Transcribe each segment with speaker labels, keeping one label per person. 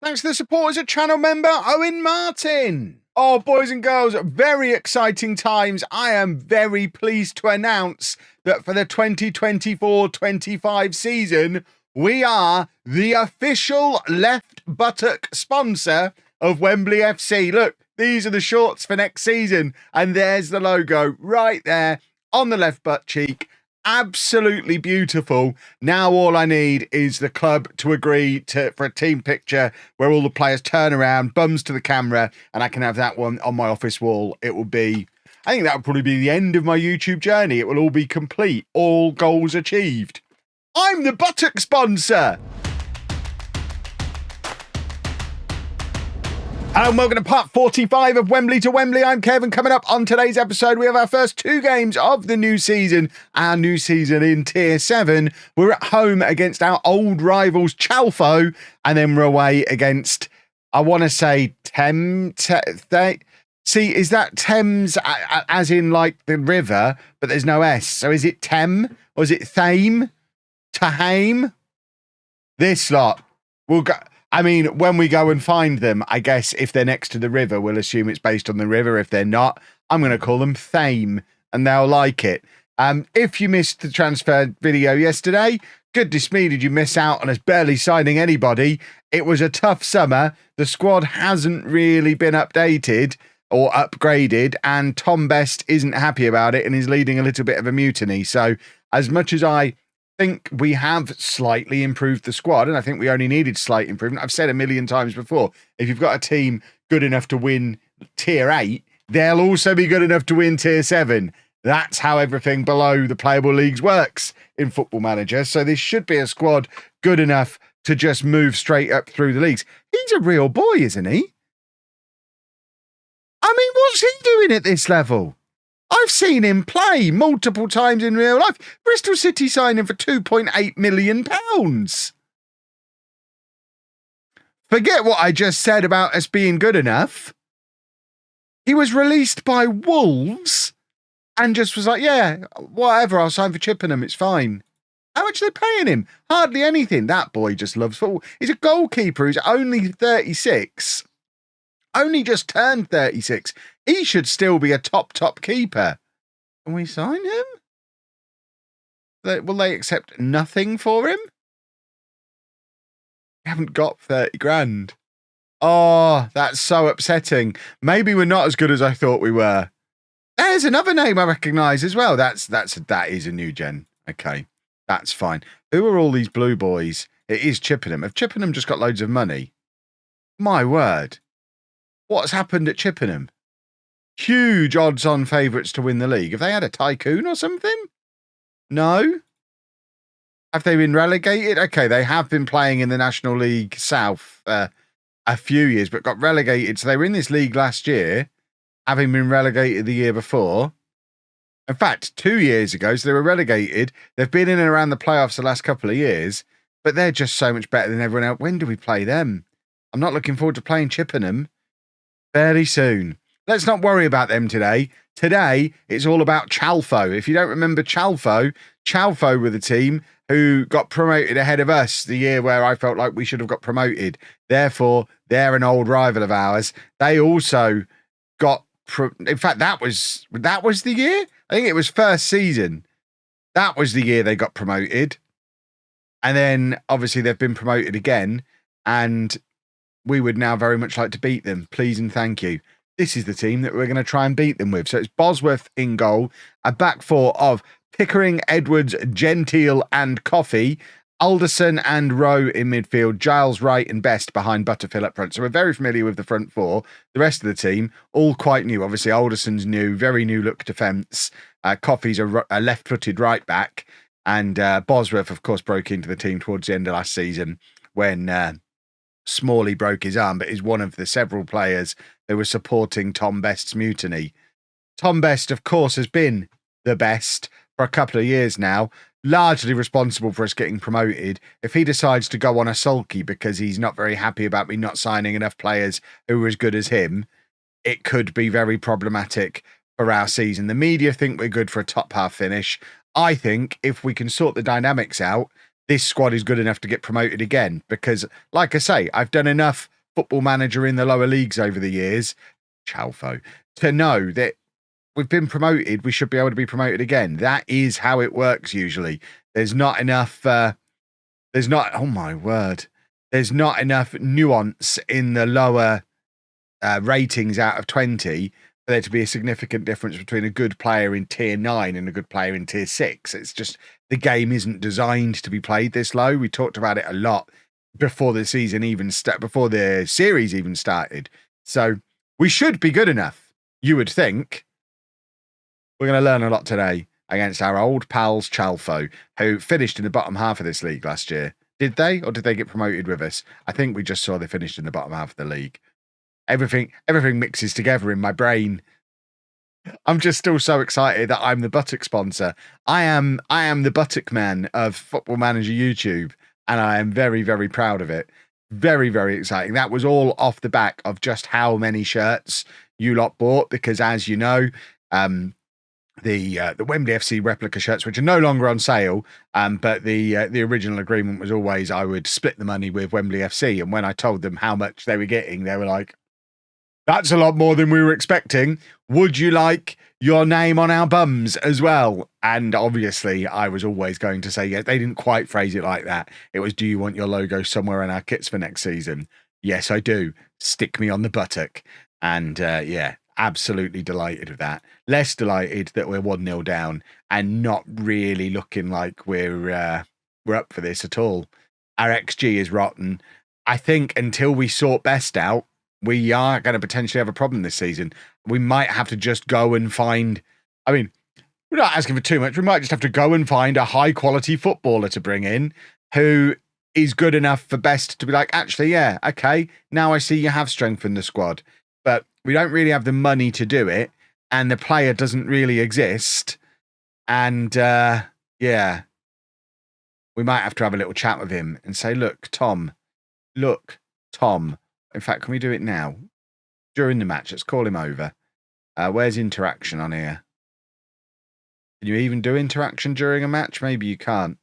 Speaker 1: Thanks to the support as a channel member, Owen Martin. Oh, boys and girls, very exciting times. I am very pleased to announce that for the 2024-25 season, we are the official left buttock sponsor of Wembley FC. Look, these are the shorts for next season, and there's the logo right there on the left butt cheek. Absolutely beautiful. Now all I need is the club to agree for a team picture where all the players turn around, bums to the camera, and I can have that one on my office wall. It will be, I think that would probably be the end of my YouTube journey. It will all be complete. All goals achieved. I'm the buttock sponsor. Hello and welcome to part 45 of Wembley to Wembley. I'm Kevin. Coming up on today's episode, we have our first two games of the new season. Our new season in Tier 7. We're at home against our old rivals, Chalfo, and then we're away against, I want to say, See, is that Thames as in like the river, but there's no S? So is it Tem or is it Thame? Tahame? This lot. We'll go. I mean, when we go and find them, I guess if they're next to the river, we'll assume it's based on the river. If they're not, I'm going to call them Thame, and they'll like it. If you missed the transfer video yesterday, goodness me, did you miss out on us barely signing anybody? It was a tough summer. The squad hasn't really been updated or upgraded, and Tom Best isn't happy about it and is leading a little bit of a mutiny. So as much as I think we have slightly improved the squad, and I think we only needed slight improvement. I've said a million times before, if you've got a team good enough to win Tier 8, they'll also be good enough to win Tier 7. That's how everything below the playable leagues works in Football Manager. So this should be a squad good enough to just move straight up through the leagues. He's a real boy, isn't he? I mean, what's he doing at this level? I've seen him play multiple times in real life. Bristol City signed him for £2.8 million. Forget what I just said about us being good enough. He was released by Wolves and just was like, yeah, whatever, I'll sign for Chippenham, it's fine. How much are they paying him? Hardly anything. That boy just loves football. He's a goalkeeper who's only 36. Only just turned 36. He should still be a top keeper. Can we sign him? Will they accept nothing for him? We haven't got 30 grand. Oh, that's so upsetting. Maybe we're not as good as I thought we were. There's another name I recognise as well. That is a new gen. Okay, that's fine. Who are all these blue boys? It is Chippenham. Have Chippenham just got loads of money? My word. What's happened at Chippenham? Huge odds-on favourites to win the league. Have they had a tycoon or something? No? Have they been relegated? Okay, they have been playing in the National League South a few years, but got relegated. So they were in this league last year, having been relegated the year before. In fact, 2 years ago, so they were relegated. They've been in and around the playoffs the last couple of years, but they're just so much better than everyone else. When do we play them? I'm not looking forward to playing Chippenham. Fairly soon. Let's not worry about them today. Today, it's all about Chalfo. If you don't remember Chalfo were the team who got promoted ahead of us the year where I felt like we should have got promoted. Therefore, they're an old rival of ours. They also got... In fact, that was the year? I think it was first season. That was the year they got promoted. And then, obviously, they've been promoted again. And we would now very much like to beat them. Please and thank you. This is the team that we're going to try and beat them with. So it's Bosworth in goal, a back four of Pickering, Edwards, Gentile and Coffey, Alderson and Rowe in midfield, Giles, Wright and Best behind Butterfield up front. So we're very familiar with the front four. The rest of the team, all quite new. Obviously, Alderson's new, very new look defence. Coffey's a left-footed right back. And Bosworth, of course, broke into the team towards the end of last season when... Smalley broke his arm, but is one of the several players that were supporting Tom Best's mutiny. Tom Best, of course, has been the best for a couple of years now, largely responsible for us getting promoted. If he decides to go on a sulky because he's not very happy about me not signing enough players who are as good as him, it could be very problematic for our season. The media think we're good for a top half finish. I think if we can sort the dynamics out, this squad is good enough to get promoted again. Because, like I say, I've done enough Football Manager in the lower leagues over the years, Chalfo, to know that we've been promoted, we should be able to be promoted again. That is how it works usually. There's not enough, oh my word, there's not enough nuance in the lower ratings out of 20 for there to be a significant difference between a good player in tier 9 and a good player in tier 6. It's just the game isn't designed to be played this low. We talked about it a lot before the season even before the series even started. So we should be good enough, you would think. We're going to learn a lot today against our old pals Chalfo, who finished in the bottom half of this league last year. Did they, or did they get promoted with us? I think we just saw they finished in the bottom half of the league. Everything mixes together in my brain. I'm just still so excited that I'm the buttock sponsor. I am the buttock man of Football Manager YouTube, and I am very, very proud of it. Very, very exciting. That was all off the back of just how many shirts you lot bought, because as you know, the Wembley FC replica shirts, which are no longer on sale, but the original agreement was always I would split the money with Wembley FC. And when I told them how much they were getting, they were like, "That's a lot more than we were expecting. Would you like your name on our bums as well?" And obviously, I was always going to say yes. They didn't quite phrase it like that. It was, "Do you want your logo somewhere in our kits for next season?" Yes, I do. Stick me on the buttock. And yeah. Absolutely delighted with that. Less delighted that we're 1-0 down and not really looking like we're up for this at all. Our XG is rotten. I think until we sort best out, we are going to potentially have a problem this season. We might have to just go and find, I mean, we're not asking for too much. We might just have to go and find a high quality footballer to bring in who is good enough for best to be like, actually, yeah, okay, now I see you have strengthened the squad. But we don't really have the money to do it, and the player doesn't really exist. And yeah, we might have to have a little chat with him and say, look, Tom. In fact, can we do it now? During the match, let's call him over. Where's interaction on here? Can you even do interaction during a match? Maybe you can't.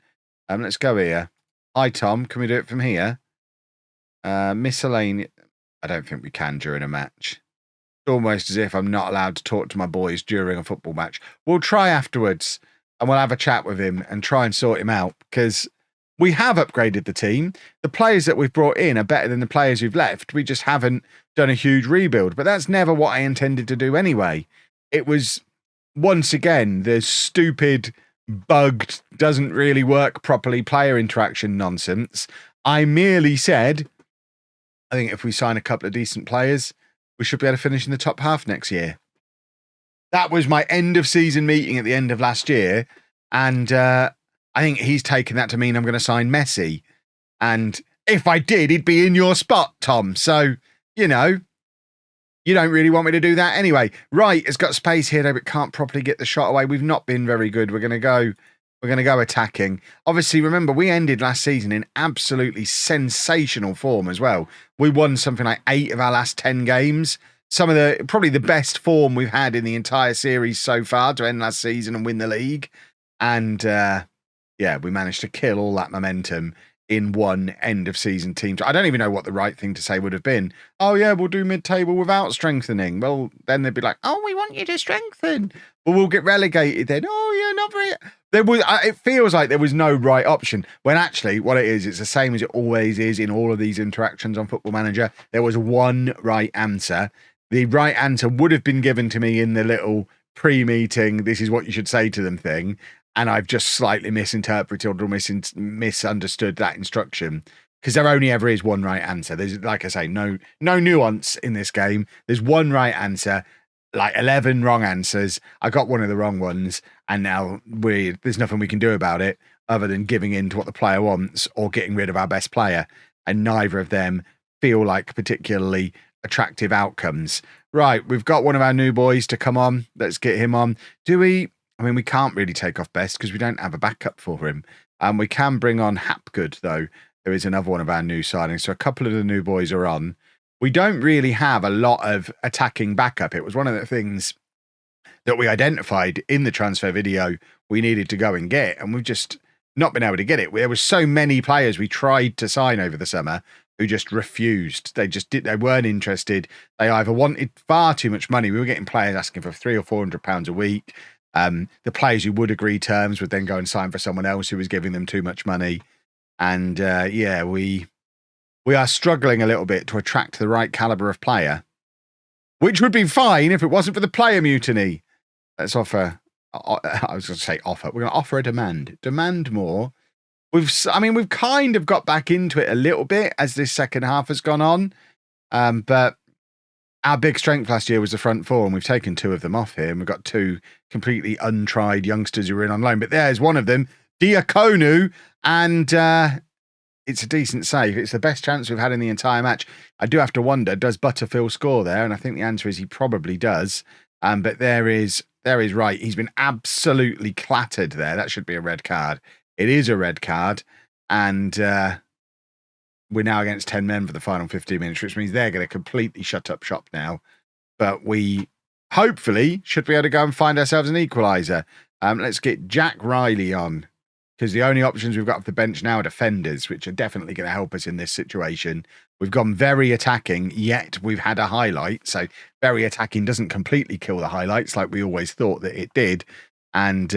Speaker 1: Let's go here. Hi, Tom. Can we do it from here? Miscellaneous. I don't think we can during a match. It's almost as if I'm not allowed to talk to my boys during a football match. We'll try afterwards and we'll have a chat with him and try and sort him out, because we have upgraded the team. The players that we've brought in are better than the players we've left. We just haven't done a huge rebuild, but that's never what I intended to do anyway. It was, once again, the stupid, bugged, doesn't really work properly player interaction nonsense. I merely said, I think if we sign a couple of decent players, we should be able to finish in the top half next year. That was my end of season meeting at the end of last year. And I think he's taken that to mean I'm going to sign Messi. And if I did, he'd be in your spot, Tom. So, you know, you don't really want me to do that anyway. Right, it's got space here, though, but can't properly get the shot away. We've not been very good. We're going to go attacking. Obviously, remember, we ended last season in absolutely sensational form as well. We won something like 8 of our last 10 games. Probably the best form we've had in the entire series so far to end last season and win the league. And yeah, we managed to kill all that momentum in one end of season team. I don't even know what the right thing to say would have been. Oh yeah, we'll do mid-table without strengthening. Well, then they'd be like, oh, we want you to strengthen. Well, we'll get relegated then. Oh yeah, not very. It feels like there was no right option, when actually what it is, it's the same as it always is in all of these interactions on Football Manager. There was one right answer. The right answer would have been given to me in the little pre-meeting, this is what you should say to them thing. And I've just slightly misinterpreted or misunderstood that instruction, because there only ever is one right answer. There's, like I say, no nuance in this game. There's one right answer, like 11 wrong answers. I got one of the wrong ones, and now there's nothing we can do about it other than giving in to what the player wants or getting rid of our best player. And neither of them feel like particularly attractive outcomes. Right, we've got one of our new boys to come on. Let's get him on. I mean, we can't really take off Best because we don't have a backup for him. We can bring on Hapgood, though. There is another one of our new signings. So a couple of the new boys are on. We don't really have a lot of attacking backup. It was one of the things that we identified in the transfer video we needed to go and get. And we've just not been able to get it. There were so many players we tried to sign over the summer who just refused. They weren't interested. They either wanted far too much money. We were getting players asking for £300 or £400 a week. The players who would agree terms would then go and sign for someone else who was giving them too much money. And we are struggling a little bit to attract the right caliber of player, which would be fine if it wasn't for the player mutiny. Let's offer. I was going to say offer. We're going to offer a demand. Demand more. We've kind of got back into it a little bit as this second half has gone on. But our big strength last year was the front four, and we've taken 2 of them off here. And we've got 2 completely untried youngsters who are in on loan. But there's one of them, Diakonu, and it's a decent save. It's the best chance we've had in the entire match. I do have to wonder, does Butterfield score there? And I think the answer is he probably does. But there is right. He's been absolutely clattered there. That should be a red card. It is a red card. And we're now against 10 men for the final 15 minutes, which means they're going to completely shut up shop now. But we hopefully should be able to go and find ourselves an equaliser. Let's get Jack Riley on, because the only options we've got off the bench now are defenders, which are definitely going to help us in this situation. We've gone very attacking, yet we've had a highlight. So very attacking doesn't completely kill the highlights like we always thought that it did. And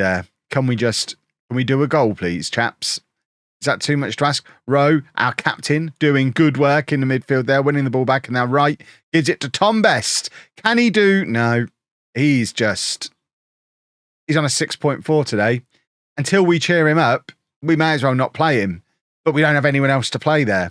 Speaker 1: can we do a goal, please, chaps? Is that too much to ask? Rowe, our captain, doing good work in the midfield there, winning the ball back, and now Wright gives it to Tom Best. Can he do? No, he's on a 6.4 today. Until we cheer him up, we may as well not play him, but we don't have anyone else to play there.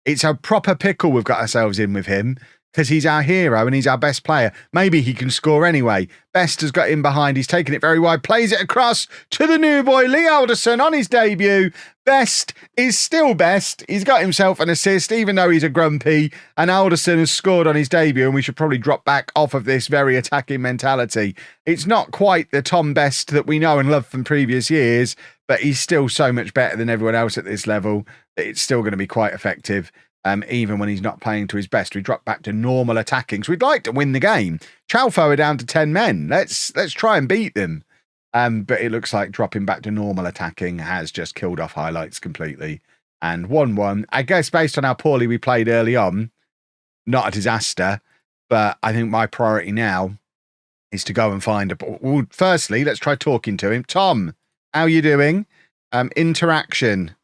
Speaker 1: It's a proper pickle we've got ourselves in with him, because he's our hero and he's our best player. Maybe he can score anyway. Best has got in behind. He's taken it very wide. Plays it across to the new boy, Lee Alderson, on his debut. Best is still best. He's got himself an assist, even though he's a grumpy. And Alderson has scored on his debut, and we should probably drop back off of this very attacking mentality. It's not quite the Tom Best that we know and love from previous years, but he's still so much better than everyone else at this level that it's still going to be quite effective. Even when he's not playing to his best. We drop back to normal attacking. So we'd like to win the game. Chalfo are down to 10 men. Let's try and beat them. But it looks like dropping back to normal attacking has just killed off highlights completely. And 1-1, I guess based on how poorly we played early on, not a disaster. But I think my priority now is to go and find well, firstly, let's try talking to him. Tom, how are you doing? Interaction.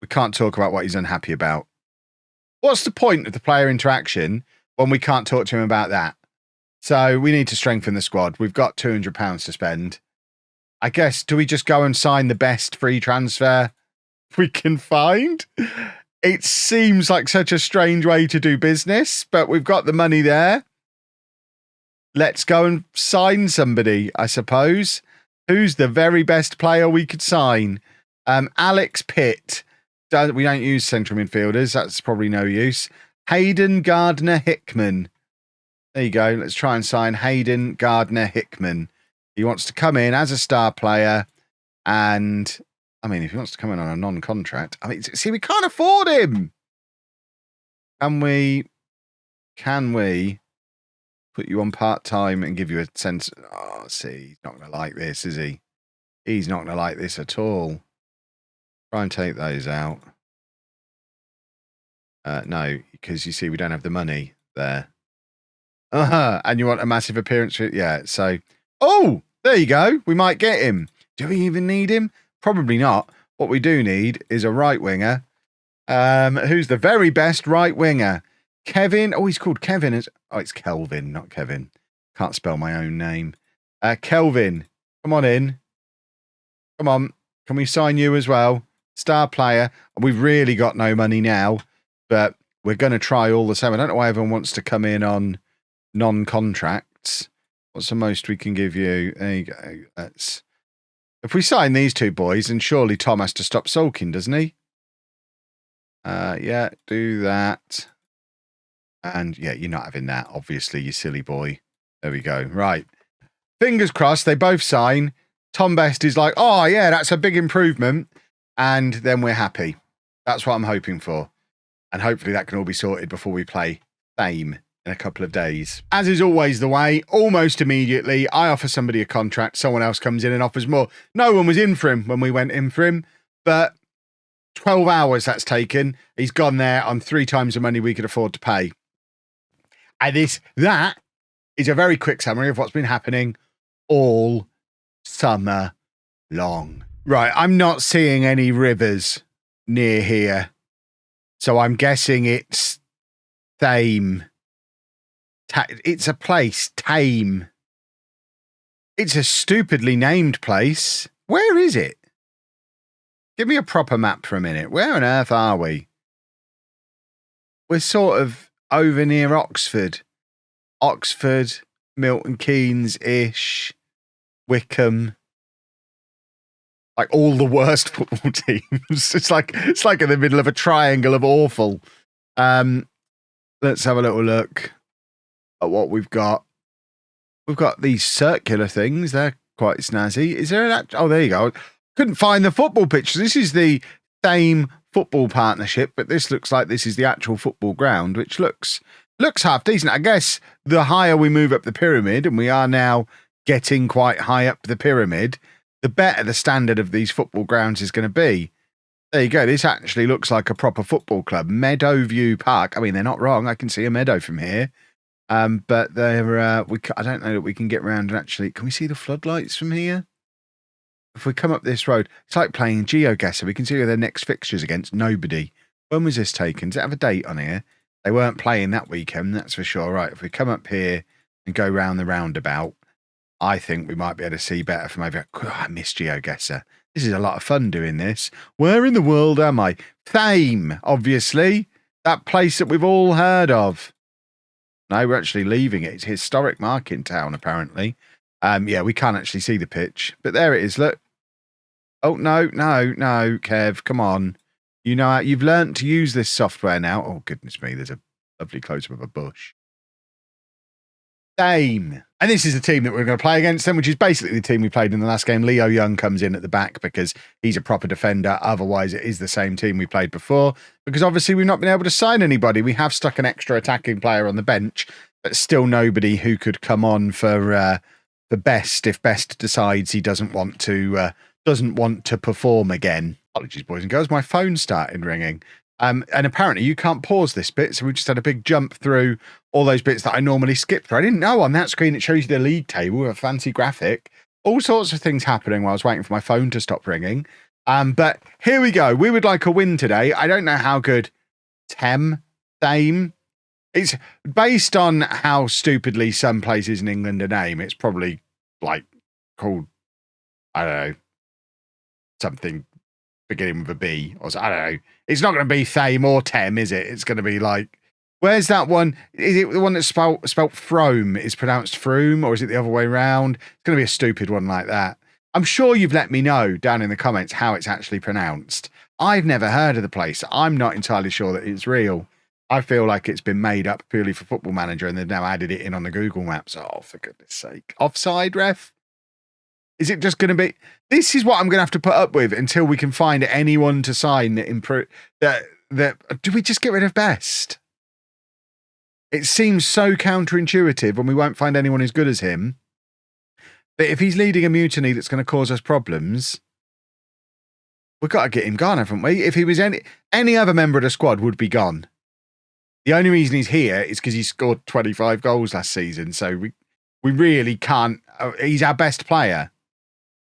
Speaker 1: We can't talk about what he's unhappy about. What's the point of the player interaction when we can't talk to him about that? So we need to strengthen the squad. We've got £200 to spend. I guess, do we just go and sign the best free transfer we can find? It seems like such a strange way to do business, but we've got the money there. Let's go and sign somebody, I suppose. Who's the very best player we could sign? Alex Pitt. We don't use central midfielders. That's probably no use. Hayden Gardner-Hickman. There you go. Let's try and sign Hayden Gardner-Hickman. He wants to come in as a star player. And, I mean, if he wants to come in on a non-contract, I mean, see, we can't afford him. Can we put you on part-time and give you a sense? Oh, see, he's not going to like this, is he? He's not going to like this at all. Try and take those out. No, because you see, we don't have the money there. And you want a massive appearance? Yeah, so... Oh, there you go. We might get him. Do we even need him? Probably not. What we do need is a right winger. Who's the very best right winger? Kevin. Oh, he's called Kevin. It's Kelvin, not Kevin. Can't spell my own name. Kelvin, come on in. Come on. Can we sign you as well? Star player. We've really got no money now, but we're going to try all the same. I don't know why everyone wants to come in on non-contracts. What's the most we can give you? There you go. If we sign these 2 boys, then surely Tom has to stop sulking, doesn't he? Yeah, do that. And yeah, you're not having that, obviously, you silly boy. There we go. Right. Fingers crossed, they both sign. Tom Best is like, oh yeah, that's a big improvement. And then we're happy. That's what I'm hoping for. And hopefully that can all be sorted before we play Fame in a couple of days. As is always the way, almost immediately, I offer somebody a contract, someone else comes in and offers more. No one was in for him when we went in for him, but 12 hours that's taken. He's gone there on 3 times the money we could afford to pay. And that is a very quick summary of what's been happening all summer long. Right, I'm not seeing any rivers near here, so I'm guessing it's Thame. It's a place, Thame. It's a stupidly named place. Where is it? Give me a proper map for a minute. Where on earth are we? We're sort of over near Oxford. Oxford, Milton Keynes-ish, Wickham. Like all the worst football teams. It's like in the middle of a triangle of awful. Let's have a little look at what we've got. We've got these circular things. They're quite snazzy. Is there an oh, there you go. Couldn't find the football pitch. This is the same football partnership, but this looks like this is the actual football ground, which looks half decent. I guess the higher we move up the pyramid, and we are now getting quite high up the pyramid, the better the standard of these football grounds is going to be. There you go. This actually looks like a proper football club. Meadowview Park. I mean, they're not wrong. I can see a meadow from here. But they're, I don't know that we can get around and actually, can we see the floodlights from here? If we come up this road, it's like playing GeoGuessr. We can see who their next fixtures against. Nobody. When was this taken? Does it have a date on here? They weren't playing that weekend, that's for sure. Right, if we come up here and go round the roundabout, I think we might be able to see better from over. Oh, I miss GeoGuessr. This is a lot of fun doing this. Where in the world am I? Thame, obviously. That place that we've all heard of. No, we're actually leaving it. It's a historic market town, apparently. Yeah, we can't actually see the pitch. But there it is, look. Oh, no, Kev, come on. You know, you've learnt to use this software now. Oh, goodness me, there's a lovely close-up of a bush. Thame. And this is the team that we're going to play against them, which is basically the team we played in the last game. Leo Young comes in at the back because he's a proper defender. Otherwise, it is the same team we played before. Because obviously, we've not been able to sign anybody. We have stuck an extra attacking player on the bench, but still nobody who could come on for Best if Best decides he doesn't want to perform again. Apologies, boys and girls. My phone started ringing. And apparently you can't pause this bit, so we just had a big jump through all those bits that I normally skip through. I didn't know on that screen it shows you the league table with a fancy graphic. All sorts of things happening while I was waiting for my phone to stop ringing. But here we go. We would like a win today. I don't know how good Thame. It's based on how stupidly some places in England are named. It's probably like called, I don't know, something beginning with a B, or I don't know. It's not going to be Thame or Tem, is it? It's going to be like, where's that one? Is it the one that's spelt Frome is pronounced Froome, or is it the other way around? It's going to be a stupid one like that. I'm sure you've let me know down in the comments how it's actually pronounced. I've never heard of the place. I'm not entirely sure that it's real. I feel like it's been made up purely for Football Manager, and they've now added it in on the Google Maps. Oh, for goodness sake. Offside, ref? Is it just going to be... This is what I'm going to have to put up with until we can find anyone to sign that improve... That do we just get rid of Best? It seems so counterintuitive when we won't find anyone as good as him. But if he's leading a mutiny that's going to cause us problems, we've got to get him gone, haven't we? If he was any other member of the squad would be gone. The only reason he's here is because he scored 25 goals last season. So we really can't... He's our best player.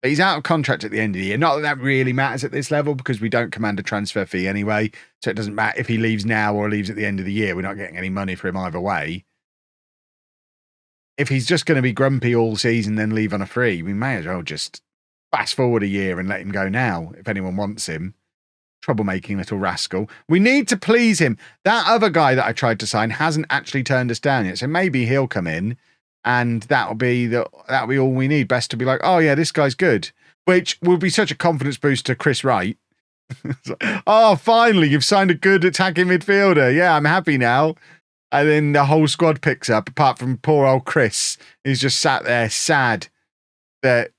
Speaker 1: But he's out of contract at the end of the year. Not that that really matters at this level because we don't command a transfer fee anyway. So it doesn't matter if he leaves now or leaves at the end of the year. We're not getting any money for him either way. If he's just going to be grumpy all season then leave on a free, we may as well just fast forward a year and let him go now if anyone wants him. Troublemaking little rascal. We need to please him. That other guy that I tried to sign hasn't actually turned us down yet. So maybe he'll come in. And that'll be all we need. Best to be like, oh yeah, this guy's good, which will be such a confidence boost to Chris Wright. Oh, finally, you've signed a good attacking midfielder. Yeah, I'm happy now. And then the whole squad picks up, apart from poor old Chris, who's just sat there sad that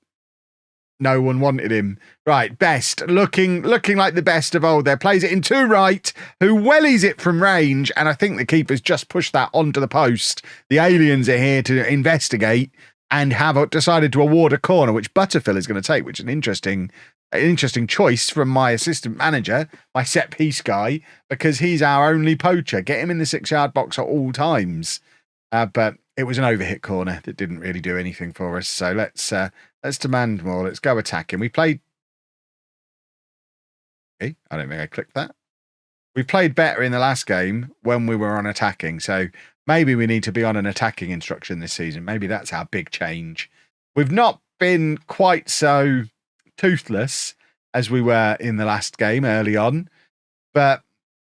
Speaker 1: No one wanted him. Right, Best, looking like the best of old there. Plays it in two right, who wellies it from range, and I think the keeper's just pushed that onto the post. The aliens are here to investigate and have decided to award a corner, which Butterfield is going to take, which is an interesting choice from my assistant manager, my set-piece guy, because he's our only poacher. Get him in the 6-yard box at all times. But it was an overhit corner that didn't really do anything for us. So let's demand more. Let's go attacking. We played... I don't think I clicked that. We played better in the last game when we were on attacking. So maybe we need to be on an attacking instruction this season. Maybe that's our big change. We've not been quite so toothless as we were in the last game early on, but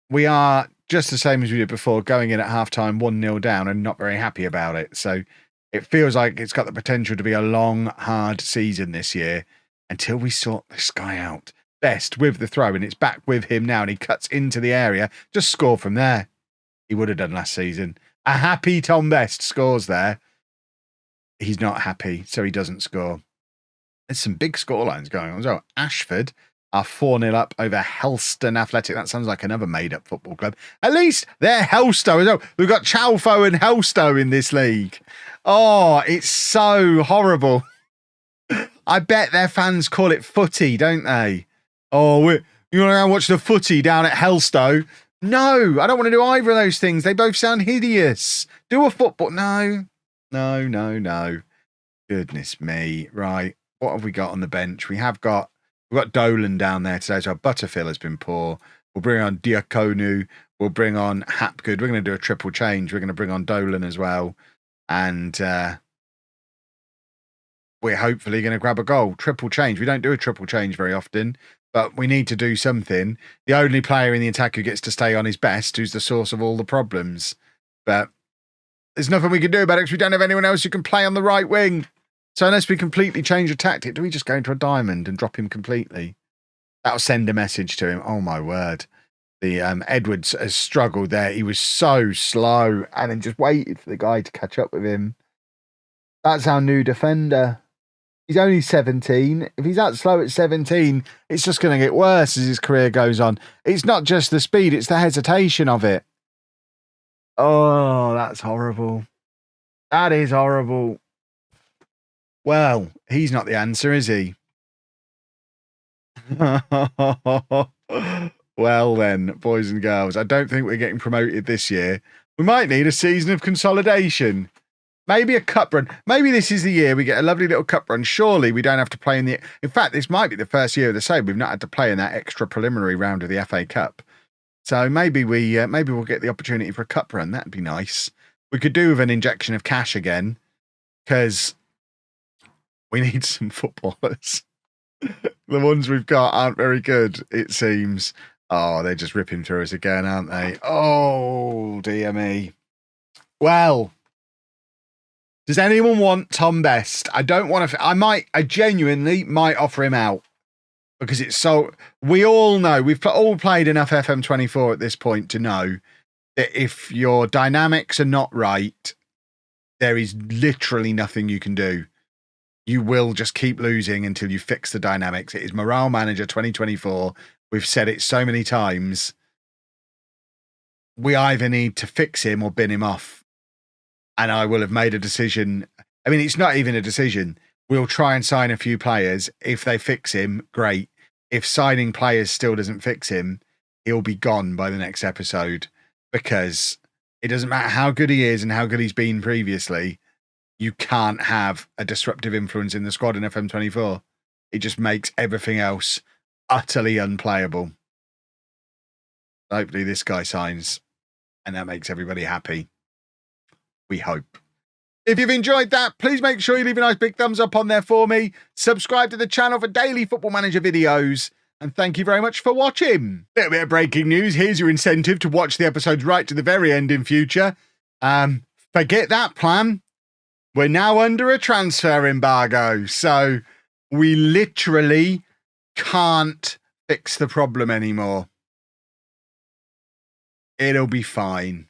Speaker 1: we are just the same as we did before, going in at halftime 1-0 down and not very happy about it. So it feels like it's got the potential to be a long, hard season this year until we sort this guy out. Best with the throw, and it's back with him now, and he cuts into the area. Just score from there. He would have done last season. A happy Tom Best scores there. He's not happy, so he doesn't score. There's some big scorelines going on as well. Ashford are 4-0 up over Helston Athletic. That sounds like another made-up football club. At least they're Helstow as well. We've got Chalfo and Helstow in this league. Oh, it's so horrible. I bet their fans call it footy, don't they? Oh, you want to go watch the footy down at Helstow? No, I don't want to do either of those things. They both sound hideous. Do a football. No. Goodness me. Right. What have we got on the bench? We've got Dolan down there today. So Butterfield has been poor. We'll bring on Diakonu. We'll bring on Hapgood. We're going to do a triple change. We're going to bring on Dolan as well. And we're hopefully going to grab a goal. Triple change. We don't do a triple change very often, but we need to do something. The only player in the attack who gets to stay on is Best, who's the source of all the problems. But there's nothing we can do about it because we don't have anyone else who can play on the right wing. So unless we completely change the tactic, do we just go into a diamond and drop him completely? That'll send a message to him. Oh, my word. The Edwards has struggled there. He was so slow and then just waited for the guy to catch up with him. That's our new defender. He's only 17. If he's that slow at 17, it's just going to get worse as his career goes on. It's not just the speed, it's the hesitation of it. Oh, that's horrible. That is horrible. Well, he's not the answer, is he? Well then, boys and girls, I don't think we're getting promoted this year. We might need a season of consolidation. Maybe a cup run. Maybe this is the year we get a lovely little cup run. Surely we don't have to play in the... In fact, this might be the first year of the same. We've not had to play in that extra preliminary round of the FA Cup. So maybe we'll get the opportunity for a cup run. That'd be nice. We could do with an injection of cash again, because we need some footballers. The ones we've got aren't very good, it seems. Oh, they're just ripping through us again, aren't they? Oh, dear me. Well... Does anyone want Tom Best? I don't want to... I genuinely might offer him out. Because it's so... We all know, we've all played enough FM24 at this point to know that if your dynamics are not right, there is literally nothing you can do. You will just keep losing until you fix the dynamics. It is Morale Manager 2024. We've said it so many times. We either need to fix him or bin him off. And I will have made a decision. I mean, it's not even a decision. We'll try and sign a few players. If they fix him, great. If signing players still doesn't fix him, he'll be gone by the next episode. Because it doesn't matter how good he is and how good he's been previously, you can't have a disruptive influence in the squad in FM24. It just makes everything else utterly unplayable. Hopefully this guy signs, and that makes everybody happy. We hope. If you've enjoyed that, please make sure you leave a nice big thumbs up on there for me. Subscribe to the channel for daily Football Manager videos. And thank you very much for watching. Little bit of breaking news. Here's your incentive to watch the episodes right to the very end in future. Forget that plan. We're now under a transfer embargo. So we literally can't fix the problem anymore. It'll be fine.